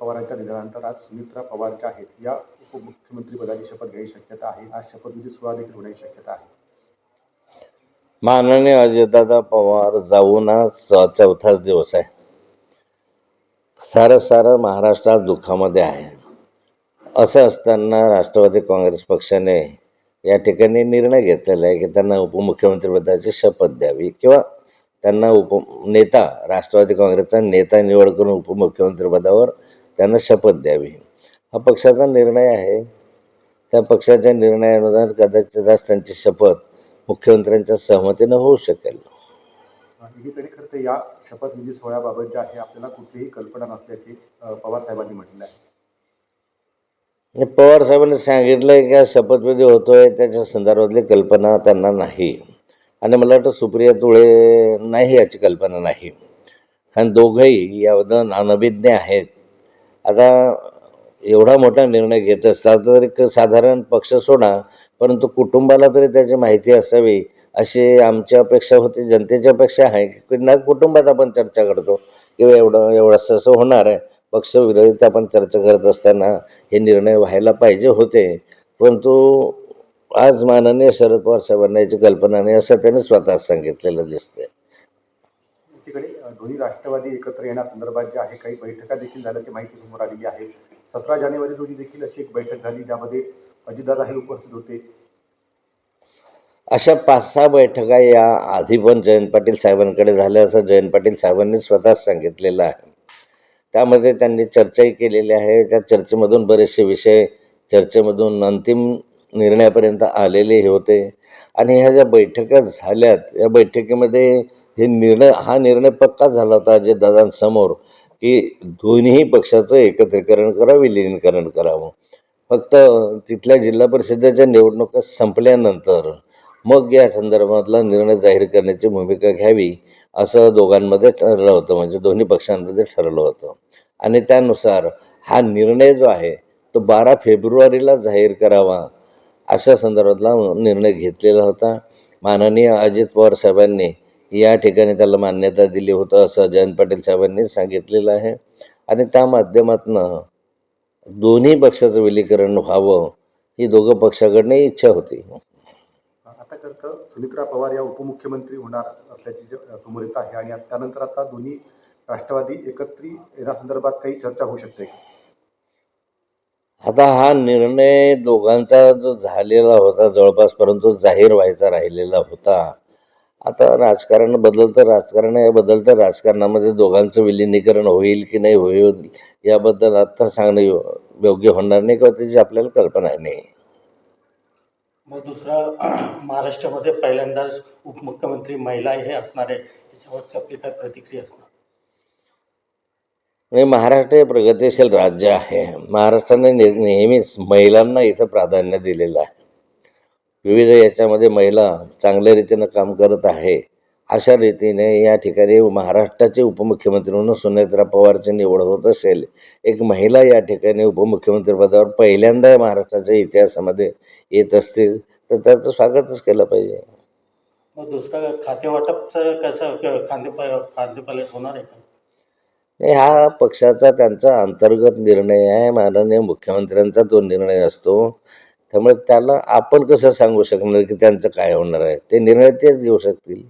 पवारांच्या निधनानंतर आज सुमित्रा पवार ज्या आहेत या उपमुख्यमंत्रीपदाची शपथ घ्यायची शक्यता आहे. आज शपथविधी सोहळा देखील होण्याची शक्यता आहे. माननीय अजितदादा पवार जाऊन आज चौथाच दिवस आहे. सारं महाराष्ट्रात दुःखामध्ये आहे. असं असताना राष्ट्रवादी काँग्रेस पक्षाने या ठिकाणी निर्णय घेतलेला आहे की त्यांना उपमुख्यमंत्रीपदाची शपथ द्यावी किंवा त्यांना नेता राष्ट्रवादी काँग्रेसचा नेता निवड करून उपमुख्यमंत्रीपदावर त्यांना शपथ द्यावी. हा पक्षाचा निर्णय आहे. त्या पक्षाच्या निर्णयानुसार कदाचित आज त्यांची शपथ मुख्यमंत्र्यांच्या सहमतीनं होऊ शकेल. एकीकडे खरं तर या शपथविधी सोहळ्याबाबत जे आहे आपल्याला कुठलीही कल्पना नसल्याचे पवार साहेबांनी म्हटलं आहे. पवार साहेबांनी सांगितलंय की हा शपथविधी होतोय त्याच्या संदर्भातली कल्पना त्यांना नाही आणि मला वाटतं सुप्रिया तुळे नाही याची कल्पना नाही. कारण दोघंही याबद्दल अनभिज्ञ आहेत. आता एवढा मोठा निर्णय घेत असतात तर साधारण पक्ष सोडा परंतु कुटुंबाला तरी त्याची माहिती असावी अशी आमची अपेक्षा होती, जनतेची अपेक्षा आहे की ना कुटुंबात आपण चर्चा करतो किंवा एवढं असं होणार आहे. पक्षविरोधित आपण चर्चा करत असताना हे निर्णय व्हायला पाहिजे होते, परंतु आज माननीय शरद पवार साहेबांना याची कल्पना नाही असं त्यांनी स्वतः सांगितलेलं दिसतंय. तिकडे दोन्ही राष्ट्रवादी एकत्र येण्यासंदर्भात जे आहे काही बैठका देखील झाल्याची माहिती समोर आलेली आहे. 17 जानेवारी रोजी देखील अशी एक बैठक झाली ज्यामध्ये अजितदादा हे उपस्थित होते. अशा 5-6 बैठका या आधी पण जयंत पाटील साहेबांकडे झाल्या असं जयंत पाटील साहेबांनी स्वतःच सांगितलेलं आहे. त्यामध्ये त्यांनी चर्चाही केलेली आहे. त्या चर्चेमधून बरेचसे विषय चर्चेमधून अंतिम निर्णयापर्यंत आलेले होते आणि ह्या ज्या बैठका झाल्यात या बैठकीमध्ये हा निर्णय पक्का झाला होता अजितदादांसमोर की दोन्ही पक्षाचं एकत्रीकरण करावं, विलिनीकरण करावं. फक्त तिथल्या जिल्हा परिषदेच्या निवडणुका संपल्यानंतर मग या संदर्भातला निर्णय जाहीर करण्याची भूमिका घ्यावी असं दोघांमध्ये ठरलं होतं, म्हणजे दोन्ही पक्षांमध्ये ठरलं होतं. आणि त्यानुसार हा निर्णय जो आहे तो 12 फेब्रुवारीला जाहीर करावा अशा संदर्भातला निर्णय घेतलेला होता. माननीय अजित पवार साहेबांनी या ठिकाणी त्याला मान्यता दिली होतं असं जयंत पाटील साहेबांनी सांगितलेलं आहे आणि त्या माध्यमातून दोन्ही पक्षाचं विलीकरण व्हावं ही दोघं पक्षाकडनं इच्छा होती. आता करतं सुमित्रा पवार या उपमुख्यमंत्री होणार असल्याची समोर येत आहे आणि त्यानंतर आता दोन्ही राष्ट्रवादी एकत्रित येण्यासंदर्भात काही चर्चा होऊ शकते. आता हा निर्णय दोघांचा जो झालेला होता जवळपास परंतु जाहीर व्हायचा राहिलेला होता. आता राजकारण बदलतं राजकारण या बदलत्या राजकारणामध्ये दोघांचं विलिनीकरण होईल की नाही होईल याबद्दल आता सांगणं योग्य होणार नाही किंवा त्याची आपल्याला कल्पना नाही. मग दुसरा महाराष्ट्रामध्ये पहिल्यांदाच उपमुख्यमंत्री महिला हे असणार आहे, याच्यावरती आपली काय प्रतिक्रिया असणार? महाराष्ट्र हे प्रगतिशील राज्य आहे. महाराष्ट्राने नेहमीच महिलांना इथं प्राधान्य दिलेलं आहे. विविध याच्यामध्ये महिला चांगल्या रीतीनं काम करत आहे. अशा रीतीने या ठिकाणी महाराष्ट्राचे उपमुख्यमंत्री म्हणून सुमित्रा पवारची निवड होत असेल, एक महिला या ठिकाणी उपमुख्यमंत्रीपदावर पहिल्यांदा महाराष्ट्राच्या इतिहासामध्ये येत असतील तर त्याचं स्वागतच केलं पाहिजे. मग दुसरा खातेवाटपचं कसं खाद्यपालट होणार आहे का? नाही, हा पक्षाचा त्यांचा अंतर्गत निर्णय आहे. माननीय मुख्यमंत्र्यांचा तो निर्णय असतो. त्यामुळे त्याला आपण कसं सांगू शकणार की त्यांचं काय होणार आहे. ते निर्णय तेच घेऊ शकतील.